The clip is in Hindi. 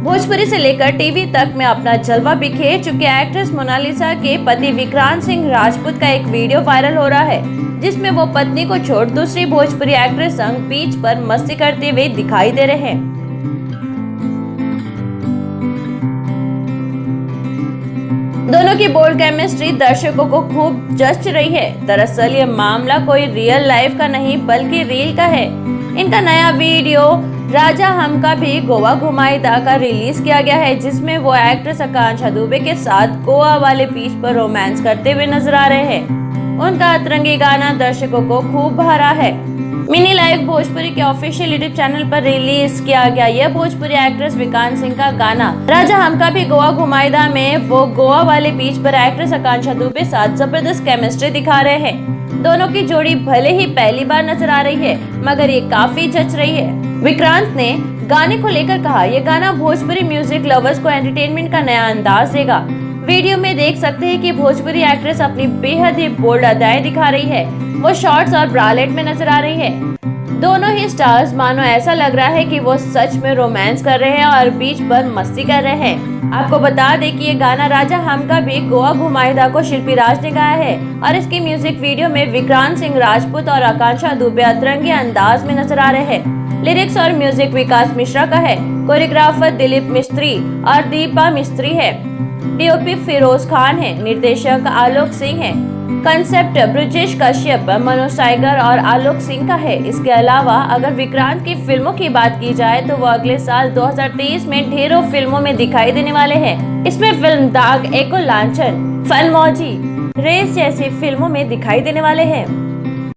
भोजपुरी से लेकर टीवी तक में अपना जलवा बिखेर चुके एक्ट्रेस मोनालिसा के पति विक्रांत सिंह राजपूत का एक वीडियो वायरल हो रहा है, जिसमें वो पत्नी को छोड़ दूसरी भोजपुरी एक्ट्रेस संग बीच पर मस्ती करते हुए दिखाई दे रहे हैं। दोनों की बोल्ड केमिस्ट्री दर्शकों को खूब जच रही है। दरअसल ये मामला कोई रियल लाइफ का नहीं बल्कि रील का है। इनका नया वीडियो राजा हमका भी गोवा घुमाईदा का रिलीज किया गया है, जिसमें वो एक्ट्रेस आकांक्षा दुबे के साथ गोवा वाले बीच पर रोमांस करते हुए नजर आ रहे हैं। उनका अतरंगी गाना दर्शकों को खूब भा रहा है। मिनी लाइव भोजपुरी के ऑफिशियल यूट्यूब चैनल पर रिलीज किया गया यह भोजपुरी एक्ट्रेस विक्रांत सिंह का गाना राजा हमका भी गोवा घुमाईदा में वो गोवा वाले बीच पर एक्ट्रेस आकांक्षा दुबे साथ जबरदस्त केमिस्ट्री दिखा रहे हैं। दोनों की जोड़ी भले ही पहली बार नजर आ रही है, मगर ये काफी जच रही है। विक्रांत ने गाने को लेकर कहा, ये गाना भोजपुरी म्यूजिक लवर्स को एंटरटेनमेंट का नया अंदाज देगा। वीडियो में देख सकते हैं कि भोजपुरी एक्ट्रेस अपनी बेहद ही बोल्ड अदाएं दिखा रही है। वो शॉर्ट्स और ब्रालेट में नजर आ रही है। दोनों ही स्टार्स मानो ऐसा लग रहा है कि वो सच में रोमांस कर रहे हैं और बीच पर मस्ती कर रहे हैं। आपको बता दें कि ये गाना राजा हमका भी गोवा घुमाईदा को शिल्पी राज ने गाया है और इसकी म्यूजिक वीडियो में विक्रांत सिंह राजपूत और आकांक्षा दुबे अतरंगी अंदाज में नजर आ रहे हैं। लिरिक्स और म्यूजिक विकास मिश्रा का है। कोरियोग्राफर दिलीप मिस्त्री और दीपा मिस्त्री है। डीओपी फिरोज खान है। निर्देशक आलोक सिंह है। कंसेप्ट ब्रजेश कश्यप, मनोज टाइगर और आलोक सिंह का है। इसके अलावा अगर विक्रांत की फिल्मों की बात की जाए तो वो अगले साल 2023 में ढेरों फिल्मों में दिखाई देने वाले हैं। इसमें फिल्म दाग, एको लांछन, फन मौजी, रेस जैसी फिल्मों में दिखाई देने वाले हैं।